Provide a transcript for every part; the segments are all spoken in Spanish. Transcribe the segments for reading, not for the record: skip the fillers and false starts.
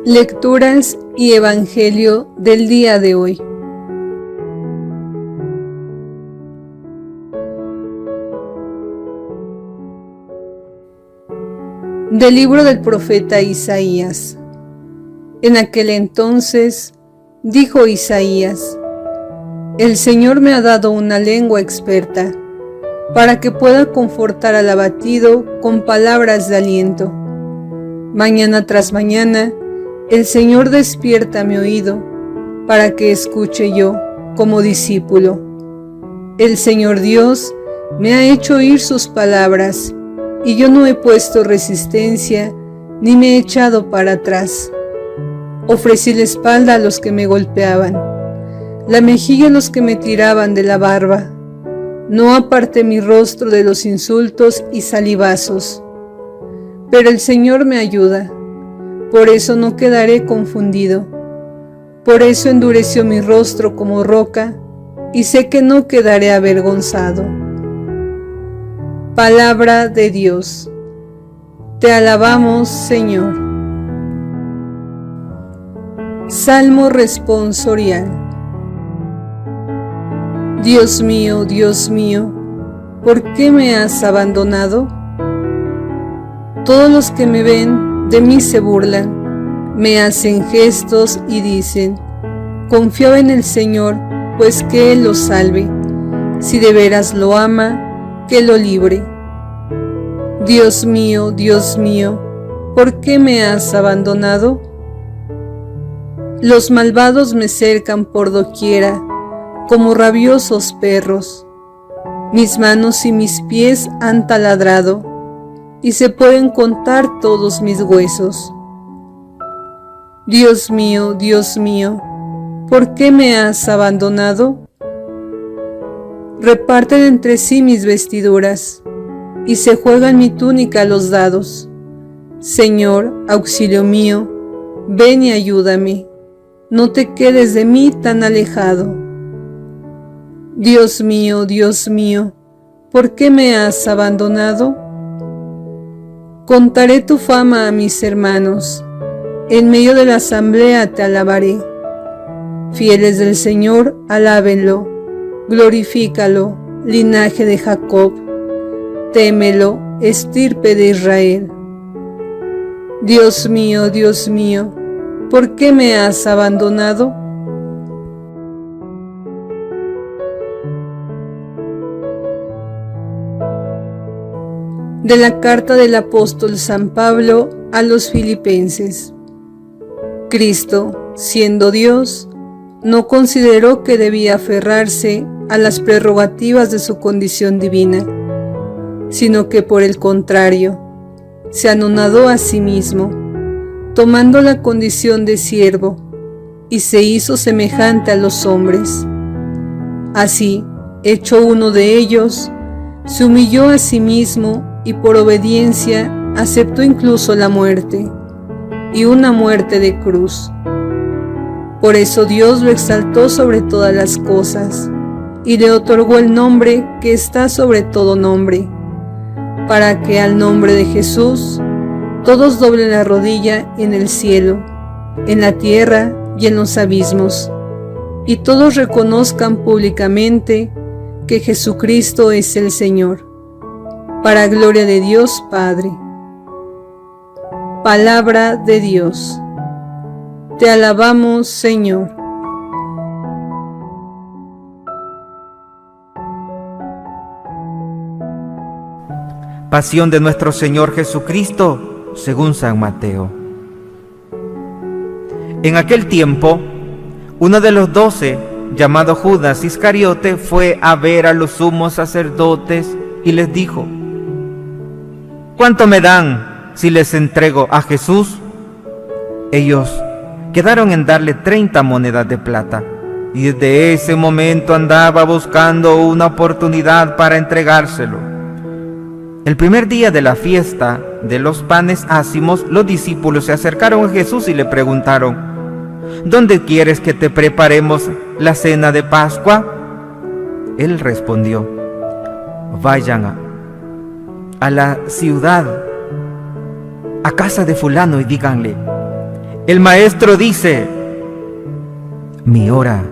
Lecturas y Evangelio del día de hoy. Del libro del profeta Isaías. En aquel entonces dijo Isaías: El Señor me ha dado una lengua experta, para que pueda confortar al abatido con palabras de aliento. Mañana tras mañana, el Señor despierta mi oído, para que escuche yo como discípulo. El Señor Dios me ha hecho oír sus palabras, y yo no he puesto resistencia, ni me he echado para atrás. Ofrecí la espalda a los que me golpeaban, la mejilla a los que me tiraban de la barba. No aparté mi rostro de los insultos y salivazos. Pero el Señor me ayuda, por eso no quedaré confundido. Por eso endureció mi rostro como roca, y sé que no quedaré avergonzado. Palabra de Dios. Te alabamos, Señor. Salmo responsorial. Dios mío, ¿por qué me has abandonado? Todos los que me ven de mí se burlan, me hacen gestos y dicen: confiaba en el Señor, pues que Él lo salve. Si de veras lo ama, que lo libre. Dios mío, ¿por qué me has abandonado? Los malvados me cercan por doquiera, como rabiosos perros. Mis manos y mis pies han taladrado, y se pueden contar todos mis huesos. Dios mío, ¿por qué me has abandonado? Reparten entre sí mis vestiduras, y se juegan mi túnica a los dados. Señor, auxilio mío, ven y ayúdame, no te quedes de mí tan alejado. Dios mío, ¿por qué me has abandonado? Contaré tu fama a mis hermanos, en medio de la asamblea te alabaré. Fieles del Señor, alábenlo, glorifícalo, linaje de Jacob, témelo, estirpe de Israel. Dios mío, ¿por qué me has abandonado? De la carta del apóstol San Pablo a los Filipenses. Cristo, siendo Dios, no consideró que debía aferrarse a las prerrogativas de su condición divina, sino que por el contrario, se anonadó a sí mismo, tomando la condición de siervo, y se hizo semejante a los hombres. Así, hecho uno de ellos, se humilló a sí mismo y por obediencia aceptó incluso la muerte, y una muerte de cruz. Por eso Dios lo exaltó sobre todas las cosas, y le otorgó el nombre que está sobre todo nombre, para que al nombre de Jesús todos doblen la rodilla en el cielo, en la tierra y en los abismos, y todos reconozcan públicamente que Jesucristo es el Señor, para gloria de Dios Padre. Palabra de Dios. Te alabamos, Señor. Pasión de nuestro Señor Jesucristo, según San Mateo. En aquel tiempo, uno de los 12, llamado Judas Iscariote, fue a ver a los sumos sacerdotes y les dijo: ¿cuánto me dan si les entrego a Jesús? Ellos quedaron en darle 30 monedas de plata, y desde ese momento andaba buscando una oportunidad para entregárselo. El primer día de la fiesta de los panes ácimos, los discípulos se acercaron a Jesús y le preguntaron: ¿dónde quieres que te preparemos la cena de Pascua? Él respondió: vayan a la ciudad, a casa de fulano, y díganle: El maestro dice: mi hora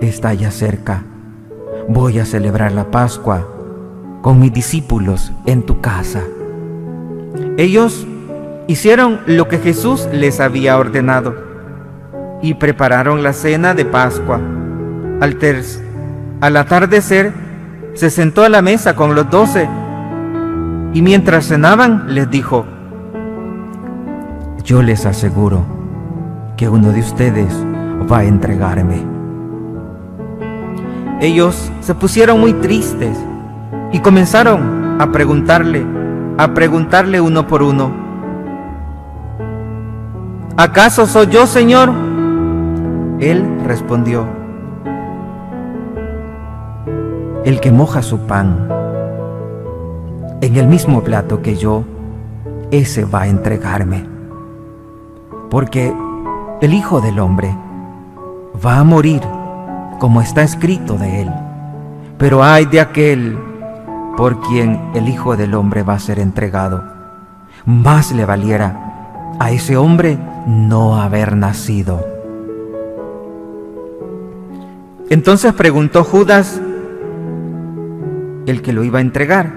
está ya cerca. Voy a celebrar la Pascua con mis discípulos en tu casa. Ellos hicieron lo que Jesús les había ordenado y prepararon la cena de Pascua. Al atardecer se sentó a la mesa con los 12 y mientras cenaban les dijo: yo les aseguro que uno de ustedes va a entregarme. Ellos se pusieron muy tristes y comenzaron a preguntarle uno por uno: ¿acaso soy yo, Señor? Él respondió: el que moja su pan en el mismo plato que yo, ese va a entregarme. Porque el Hijo del Hombre va a morir como está escrito de él, pero ay de aquel por quien el Hijo del Hombre va a ser entregado. Más le valiera a ese hombre no haber nacido. Entonces preguntó Judas, el que lo iba a entregar: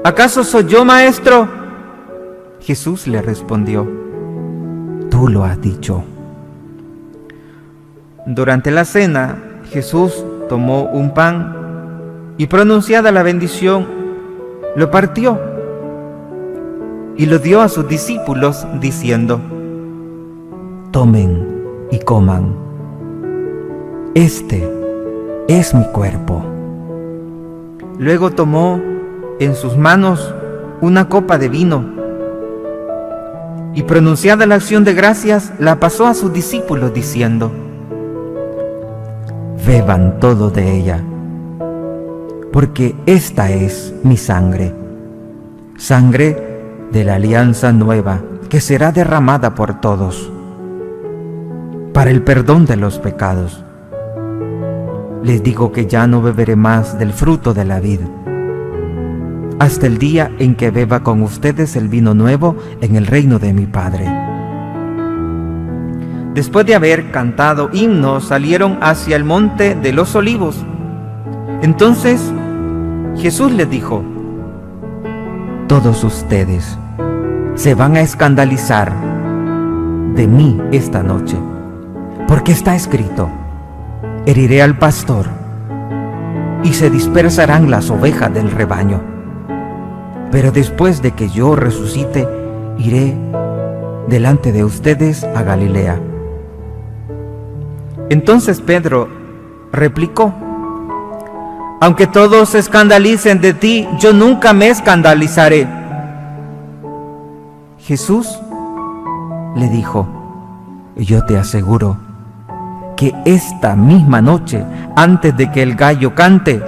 ¿acaso soy yo, maestro? Jesús le respondió: tú lo has dicho. Durante la cena, Jesús tomó un pan y, pronunciada la bendición, lo partió y lo dio a sus discípulos diciendo: tomen y coman. Este es mi cuerpo. Luego tomó en sus manos una copa de vino y, pronunciada la acción de gracias, la pasó a sus discípulos diciendo: beban todo de ella, porque esta es mi sangre, sangre de la alianza nueva, que será derramada por todos para el perdón de los pecados. Les digo que ya no beberé más del fruto de la vid, hasta el día en que beba con ustedes el vino nuevo en el reino de mi Padre. Después de haber cantado himnos, salieron hacia el monte de los Olivos. Entonces Jesús les dijo: todos ustedes se van a escandalizar de mí esta noche, porque está escrito: heriré al pastor y se dispersarán las ovejas del rebaño. Pero después de que yo resucite, iré delante de ustedes a Galilea. Entonces Pedro replicó: aunque todos se escandalicen de ti, yo nunca me escandalizaré. Jesús le dijo: yo te aseguro que esta misma noche, antes de que el gallo cante,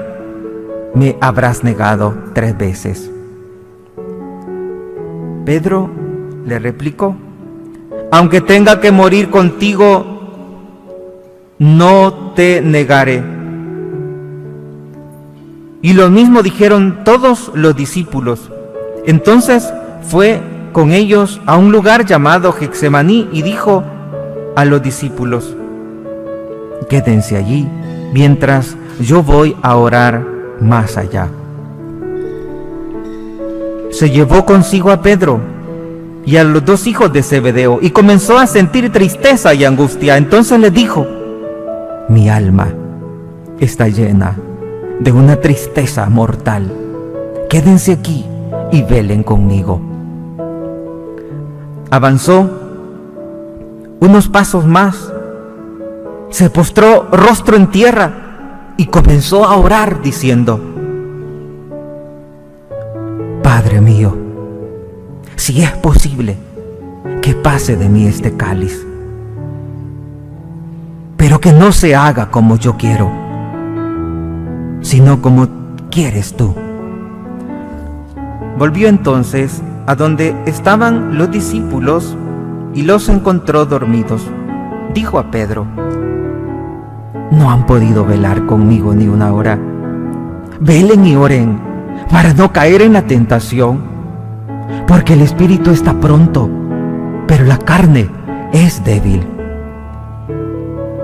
me habrás negado 3 veces. Pedro le replicó: aunque tenga que morir contigo, no te negaré. Y lo mismo dijeron todos los discípulos. Entonces fue con ellos a un lugar llamado Getsemaní y dijo a los discípulos: quédense allí mientras yo voy a orar más allá. Se llevó consigo a Pedro y a los 2 hijos de Zebedeo y comenzó a sentir tristeza y angustia. Entonces les dijo: mi alma está llena de una tristeza mortal. Quédense aquí y velen conmigo. Avanzó unos pasos más, se postró rostro en tierra y comenzó a orar diciendo: Padre mío, si es posible, que pase de mí este cáliz, pero que no se haga como yo quiero, sino como quieres tú. Volvió entonces a donde estaban los discípulos y los encontró dormidos. Dijo a Pedro: ¿no han podido velar conmigo ni una hora? Velen y oren para no caer en la tentación, porque el espíritu está pronto, pero la carne es débil.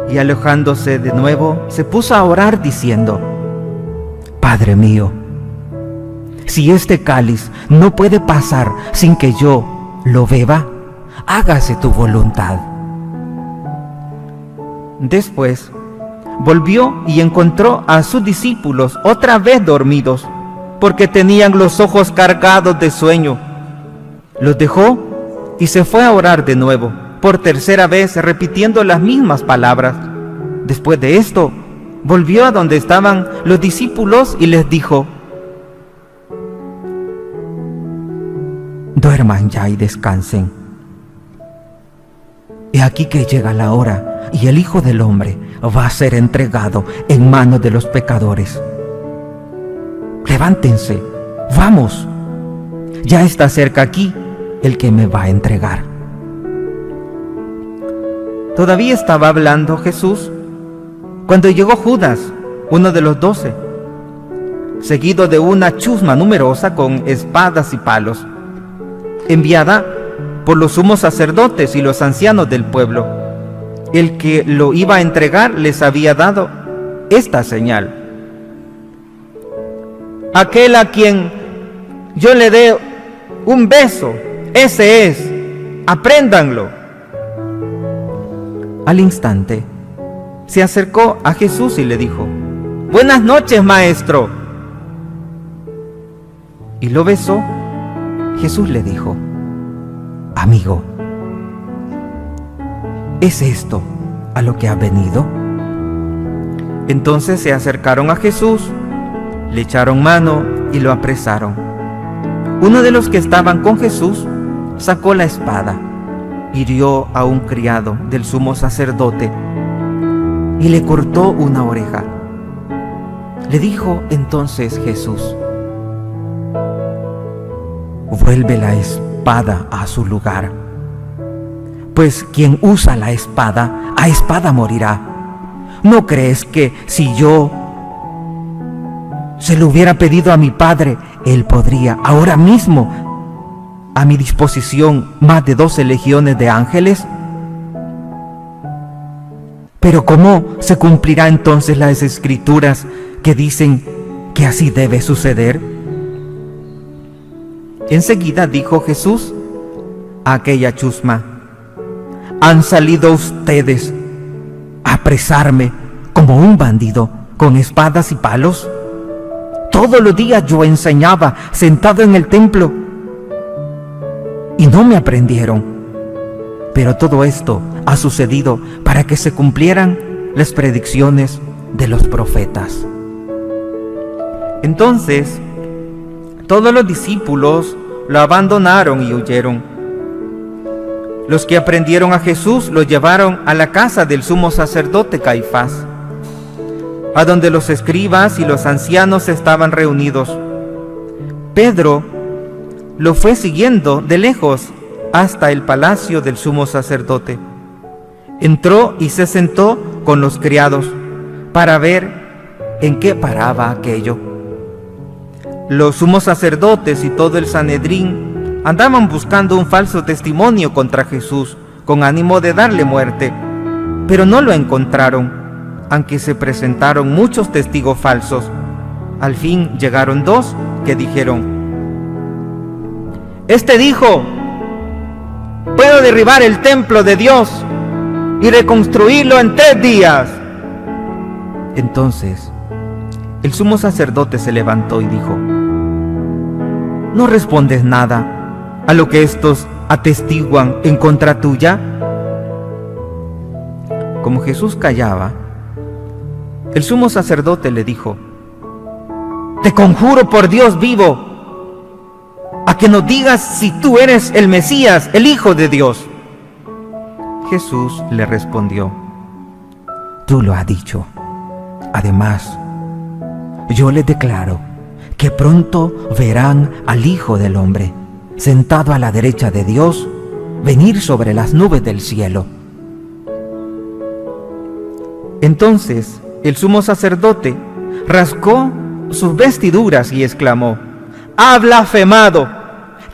Y alejándose de nuevo, se puso a orar diciendo: Padre mío, si este cáliz no puede pasar sin que yo lo beba, hágase tu voluntad. Después volvió y encontró a sus discípulos otra vez dormidos, porque tenían los ojos cargados de sueño. Los dejó y se fue a orar de nuevo, por tercera vez repitiendo las mismas palabras. Después de esto, volvió a donde estaban los discípulos y les dijo: Duerman ya y descansen. He aquí que llega la hora y el Hijo del Hombre va a ser entregado en manos de los pecadores. Levántense, vamos. Ya está cerca aquí el que me va a entregar. Todavía estaba hablando Jesús cuando llegó Judas, uno de los 12, seguido de una chusma numerosa con espadas y palos, enviada por los sumos sacerdotes y los ancianos del pueblo. El que lo iba a entregar les había dado esta señal: aquel a quien yo le dé un beso, ese es, apréndanlo. Al instante se acercó a Jesús y le dijo: Buenas noches, maestro. Y lo besó. Jesús le dijo: Amigo, ¿es esto a lo que has venido? Entonces se acercaron a Jesús, le echaron mano y lo apresaron. Uno de los que estaban con Jesús sacó la espada, hirió a un criado del sumo sacerdote y le cortó una oreja. Le dijo entonces Jesús: Vuelve la espada a su lugar, pues quien usa la espada, a espada morirá. ¿No crees que si yo se lo hubiera pedido a mi Padre, Él podría ahora mismo a mi disposición más de 12 legiones de ángeles? Pero ¿cómo se cumplirá entonces las escrituras que dicen que así debe suceder? Enseguida dijo Jesús a aquella chusma: ¿Han salido ustedes a apresarme como un bandido con espadas y palos? Todos los días yo enseñaba sentado en el templo y no me aprendieron. Pero todo esto ha sucedido para que se cumplieran las predicciones de los profetas. Entonces todos los discípulos lo abandonaron y huyeron. Los que aprendieron a Jesús lo llevaron a la casa del sumo sacerdote Caifás, a donde los escribas y los ancianos estaban reunidos. Pedro lo fue siguiendo de lejos hasta el palacio del sumo sacerdote. Entró y se sentó con los criados para ver en qué paraba aquello. Los sumos sacerdotes y todo el Sanedrín andaban buscando un falso testimonio contra Jesús con ánimo de darle muerte, pero no lo encontraron, aunque se presentaron muchos testigos falsos. Al fin llegaron 2 que dijeron: Este dijo: puedo derribar el templo de Dios y reconstruirlo en 3 días. Entonces el sumo sacerdote se levantó y dijo: ¿No respondes nada a lo que estos atestiguan en contra tuya? Como Jesús callaba, el sumo sacerdote le dijo: Te conjuro por Dios vivo, a que nos digas si tú eres el Mesías, el Hijo de Dios. Jesús le respondió: Tú lo has dicho. Además, yo les declaro que pronto verán al Hijo del Hombre, sentado a la derecha de Dios, venir sobre las nubes del cielo. Entonces el sumo sacerdote rascó sus vestiduras y exclamó: ¡Ha blasfemado!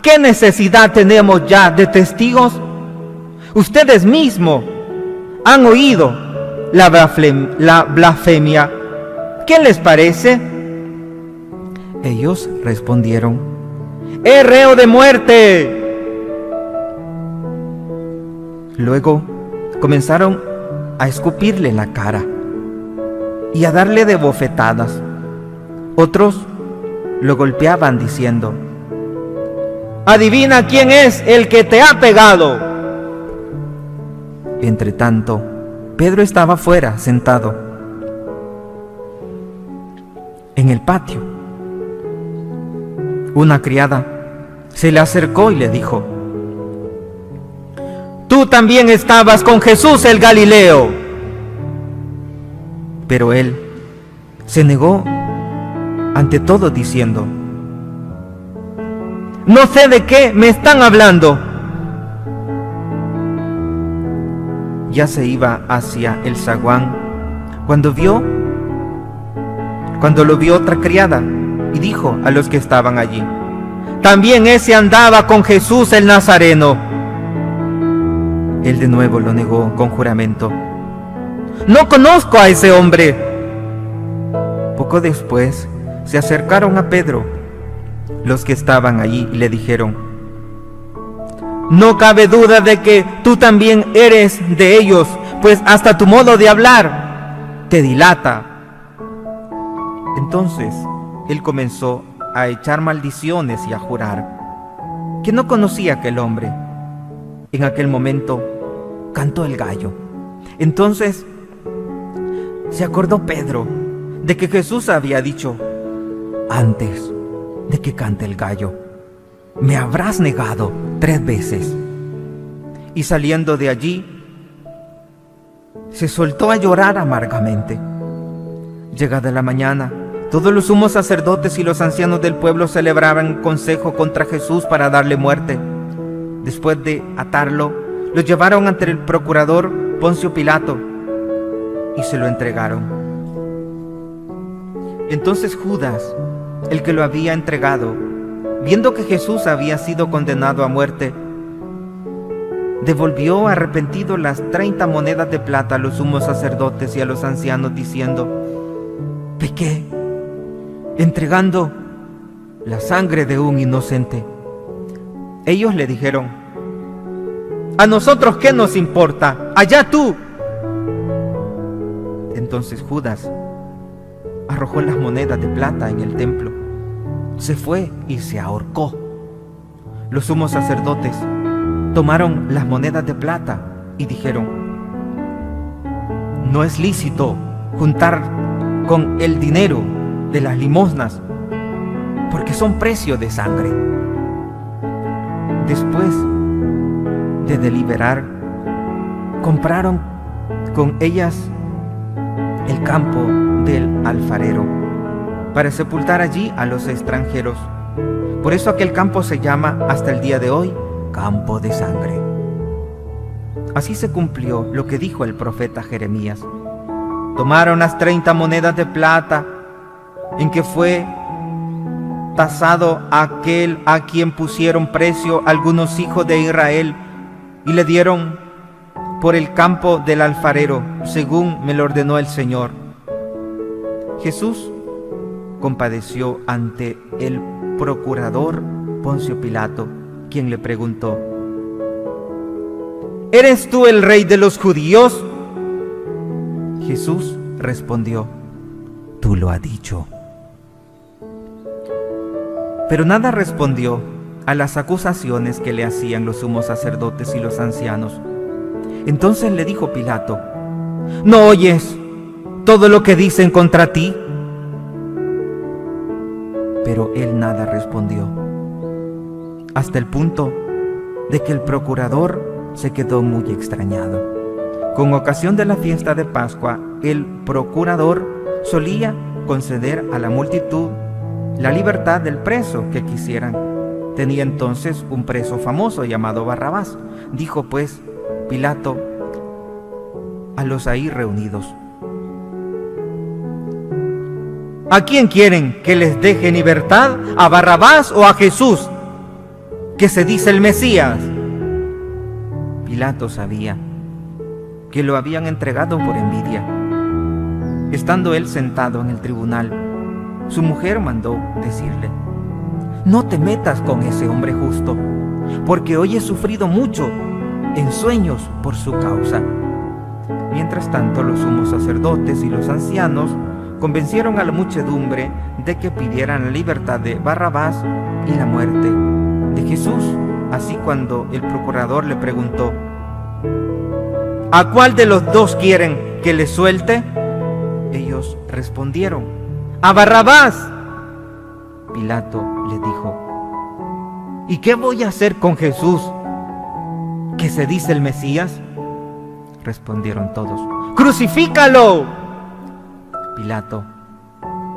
¿Qué necesidad tenemos ya de testigos? Ustedes mismos han oído la blasfemia. ¿Qué les parece? Ellos respondieron: ¡Es reo de muerte! Luego comenzaron a escupirle en la cara y a darle de bofetadas. Otros lo golpeaban diciendo: ¡Adivina quién es el que te ha pegado! Entre tanto, Pedro estaba fuera, sentado en el patio. Una criada se le acercó y le dijo: Tú también estabas con Jesús el Galileo. Pero él se negó ante todo diciendo: No sé de qué me están hablando. Ya se iba hacia el zaguán cuando lo vio otra criada y dijo a los que estaban allí: También ese andaba con Jesús el Nazareno. Él de nuevo lo negó con juramento: No conozco a ese hombre. Poco después se acercaron a Pedro los que estaban allí y le dijeron: No cabe duda de que tú también eres de ellos, pues hasta tu modo de hablar te dilata. Entonces él comenzó a echar maldiciones y a jurar que no conocía a aquel hombre. En aquel momento cantó el gallo. Entonces se acordó Pedro de que Jesús había dicho: antes de que cante el gallo, me habrás negado 3 veces. Y saliendo de allí, se soltó a llorar amargamente. Llegada la mañana, todos los sumos sacerdotes y los ancianos del pueblo celebraban consejo contra Jesús para darle muerte. Después de atarlo, lo llevaron ante el procurador Poncio Pilato y se lo entregaron. Entonces Judas, el que lo había entregado, viendo que Jesús había sido condenado a muerte, devolvió arrepentido las 30 monedas de plata a los sumos sacerdotes y a los ancianos, diciendo: pequé, entregando la sangre de un inocente. Ellos le dijeron: ¿a nosotros qué nos importa? ¡Allá tú! Entonces Judas arrojó las monedas de plata en el templo, se fue y se ahorcó. Los sumos sacerdotes tomaron las monedas de plata y dijeron: no es lícito juntar con el dinero de las limosnas, porque son precio de sangre. Después de deliberar, compraron con ellas el campo del alfarero para sepultar allí a los extranjeros. Por eso aquel campo se llama hasta el día de hoy Campo de Sangre. Así se cumplió lo que dijo el profeta Jeremías. Tomaron las 30 monedas de plata en que fue tasado aquel a quien pusieron precio algunos hijos de Israel, y le dieron por el campo del alfarero, según me lo ordenó el Señor. Jesús compadeció ante el procurador Poncio Pilato, quien le preguntó: ¿eres tú el rey de los judíos? Jesús respondió: tú lo has dicho. Pero nada respondió a las acusaciones que le hacían los sumos sacerdotes y los ancianos. Entonces le dijo Pilato: ¿no oyes todo lo que dicen contra ti? Pero él nada respondió, hasta el punto de que el procurador se quedó muy extrañado. Con ocasión de la fiesta de Pascua, el procurador solía conceder a la multitud la libertad del preso que quisieran. Tenía entonces un preso famoso llamado Barrabás. Dijo pues Pilato a los ahí reunidos: ¿a quién quieren que les deje en libertad? ¿A Barrabás o a Jesús, que se dice el Mesías? Pilato sabía que lo habían entregado por envidia. Estando él sentado en el tribunal, su mujer mandó decirle: no te metas con ese hombre justo, porque hoy he sufrido mucho en sueños por su causa. Mientras tanto, los sumos sacerdotes y los ancianos convencieron a la muchedumbre de que pidieran la libertad de Barrabás y la muerte de Jesús. Así, cuando el procurador le preguntó: ¿a cuál de los dos quieren que le suelte?, ellos respondieron: ¡a Barrabás! Pilato le dijo: ¿y qué voy a hacer con Jesús, que se dice el Mesías? Respondieron todos: ¡crucifícalo! Pilato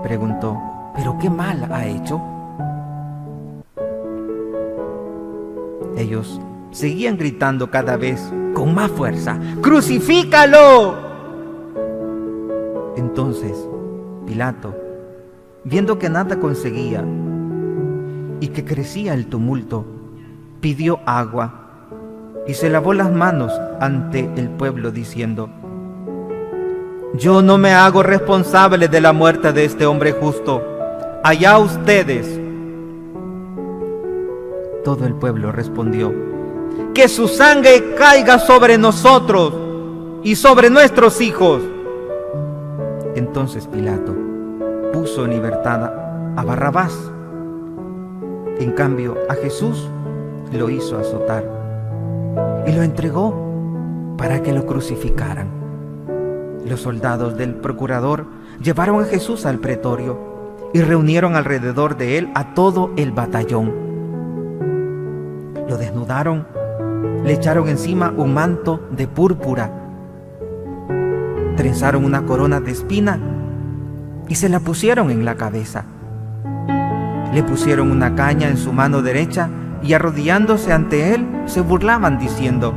preguntó: ¿pero qué mal ha hecho? Ellos seguían gritando cada vez con más fuerza: ¡crucifícalo! Entonces Pilato, viendo que nada conseguía y que crecía el tumulto, pidió agua y se lavó las manos ante el pueblo diciendo: yo no me hago responsable de la muerte de este hombre justo. Allá ustedes. Todo el pueblo respondió: que su sangre caiga sobre nosotros y sobre nuestros hijos. Entonces Pilato puso en libertad a Barrabás. En cambio, a Jesús lo hizo azotar y lo entregó para que lo crucificaran. Los soldados del procurador llevaron a Jesús al pretorio y reunieron alrededor de él a todo el batallón. Lo desnudaron, le echaron encima un manto de púrpura, trenzaron una corona de espina y se la pusieron en la cabeza. Le pusieron una caña en su mano derecha y, arrodillándose ante él, se burlaban diciendo: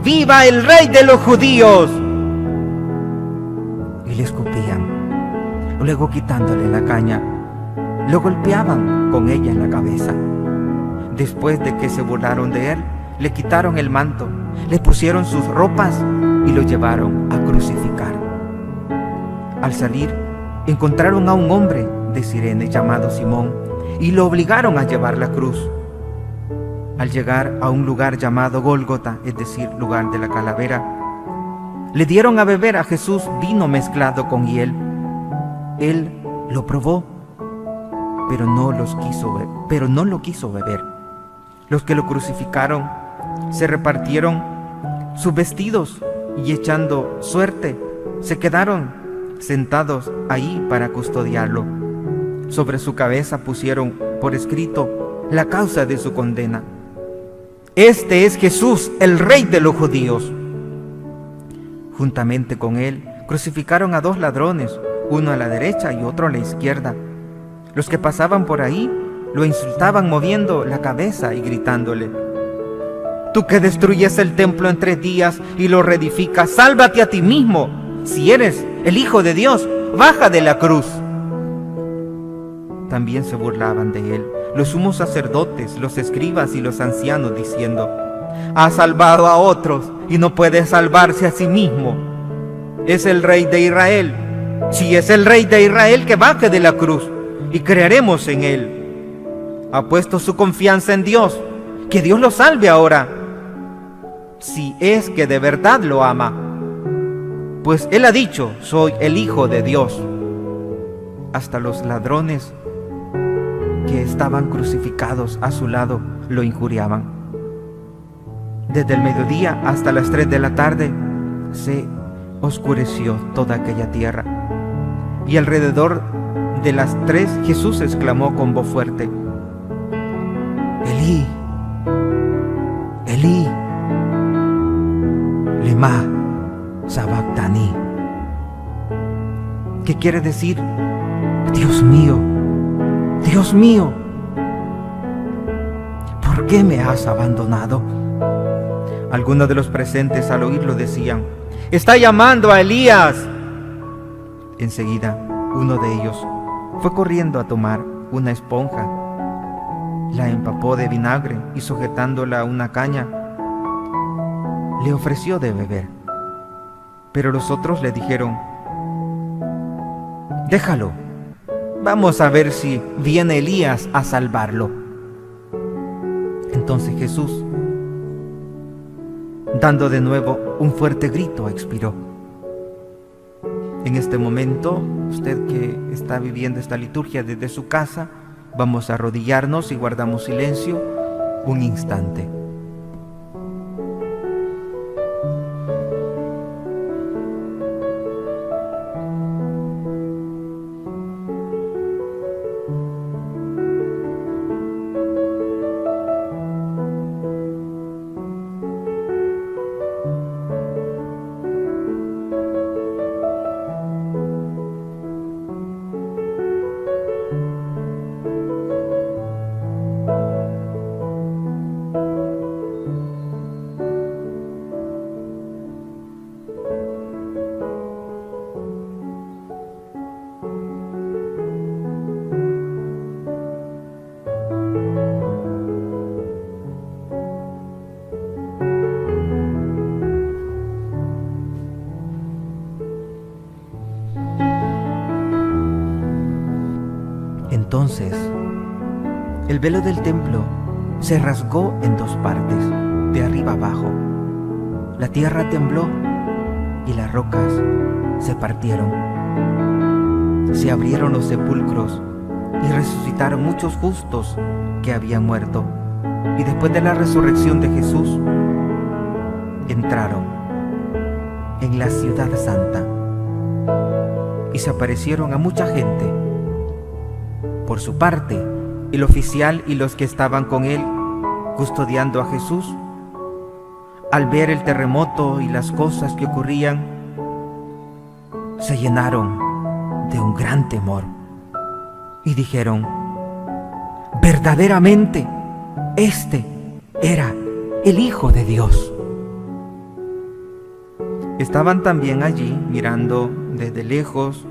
¡viva el rey de los judíos! Y le escupían. Luego, quitándole la caña, lo golpeaban con ella en la cabeza. Después de que se burlaron de él, le quitaron el manto, le pusieron sus ropas y lo llevaron a crucificar. Al salir, encontraron a un hombre de Cirene llamado Simón y lo obligaron a llevar la cruz. Al llegar a un lugar llamado Gólgota, es decir, lugar de la calavera, le dieron a beber a Jesús vino mezclado con hiel. Él lo probó, pero no lo quiso beber. Los que lo crucificaron se repartieron sus vestidos y, echando suerte, se quedaron sentados ahí para custodiarlo. Sobre su cabeza pusieron por escrito la causa de su condena: este es Jesús, el Rey de los judíos. Juntamente con él crucificaron a dos ladrones, uno a la derecha y otro a la izquierda. Los que pasaban por ahí lo insultaban moviendo la cabeza y gritándole: tú que destruyes el templo en 3 días y lo reedificas, sálvate a ti mismo. Si eres el Hijo de Dios, baja de la cruz. También se burlaban de él los sumos sacerdotes, los escribas y los ancianos, diciendo: ha salvado a otros y no puede salvarse a sí mismo. Es el Rey de Israel. Si es el Rey de Israel, que baje de la cruz y creeremos en él. Ha puesto su confianza en Dios, que Dios lo salve ahora, si es que de verdad lo ama. Pues él ha dicho: soy el Hijo de Dios. Hasta los ladrones que estaban crucificados a su lado lo injuriaban. Desde el mediodía hasta las 3 de la tarde se oscureció toda aquella tierra. Y alrededor de las 3 Jesús exclamó con voz fuerte: Elí, Elí, lema sabactani, que quiere decir: Dios mío, Dios mío, ¿por qué me has abandonado? Algunos de los presentes al oírlo decían: está llamando a Elías. Enseguida uno de ellos fue corriendo a tomar una esponja, la empapó de vinagre y, sujetándola a una caña, le ofreció de beber. Pero los otros le dijeron: déjalo, vamos a ver si viene Elías a salvarlo. Entonces Jesús, dando de nuevo un fuerte grito, expiró. En este momento, usted que está viviendo esta liturgia desde su casa, vamos a arrodillarnos y guardamos silencio un instante. Entonces, el velo del templo se rasgó en dos partes, de arriba abajo. La tierra tembló y las rocas se partieron. Se abrieron los sepulcros y resucitaron muchos justos que habían muerto. Y después de la resurrección de Jesús, entraron en la ciudad santa y se aparecieron a mucha gente. Por su parte, el oficial y los que estaban con él, custodiando a Jesús, al ver el terremoto y las cosas que ocurrían, se llenaron de un gran temor y dijeron: verdaderamente, este era el Hijo de Dios. Estaban también allí, mirando desde lejos,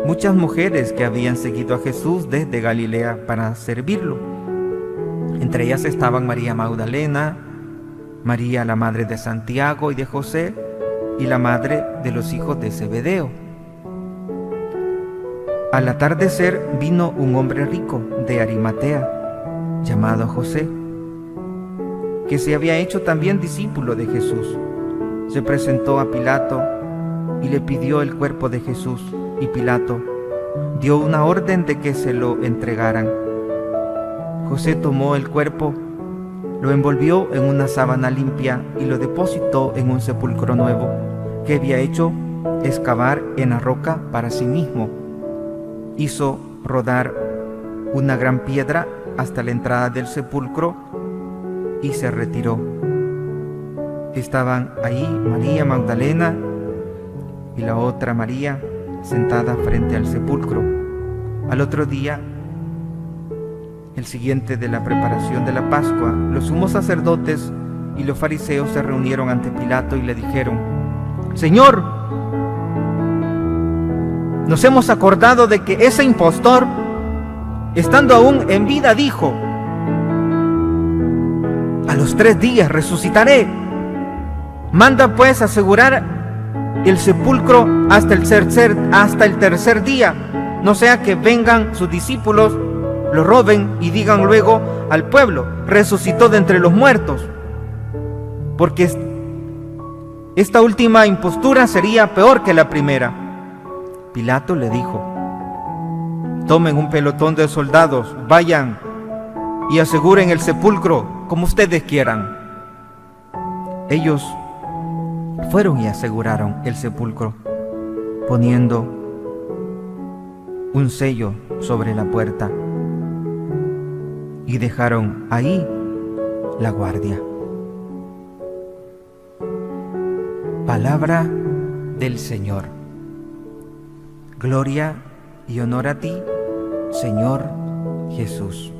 muchas mujeres que habían seguido a Jesús desde Galilea para servirlo. Entre ellas estaban María Magdalena, María la madre de Santiago y de José, y la madre de los hijos de Zebedeo. Al atardecer vino un hombre rico de Arimatea, llamado José, que se había hecho también discípulo de Jesús. Se presentó a Pilato y le pidió el cuerpo de Jesús, y Pilato dio una orden de que se lo entregaran. José tomó el cuerpo, lo envolvió en una sábana limpia y lo depositó en un sepulcro nuevo que había hecho excavar en la roca para sí mismo. Hizo rodar una gran piedra hasta la entrada del sepulcro y se retiró. Estaban ahí María Magdalena y la otra María sentada frente al sepulcro. Al otro día, el siguiente de la preparación de la Pascua, los sumos sacerdotes y los fariseos se reunieron ante Pilato y le dijeron: Señor, nos hemos acordado de que ese impostor, estando aún en vida, dijo: a los 3 días resucitaré. Manda pues asegurar el sepulcro hasta el tercer día, no sea que vengan sus discípulos, lo roben y digan luego al pueblo: resucitó de entre los muertos. Porque esta última impostura sería peor que la primera. Pilato le dijo: tomen un pelotón de soldados, vayan y aseguren el sepulcro como ustedes quieran. Ellos fueron y aseguraron el sepulcro, poniendo un sello sobre la puerta, y dejaron ahí la guardia. Palabra del Señor. Gloria y honor a ti, Señor Jesús.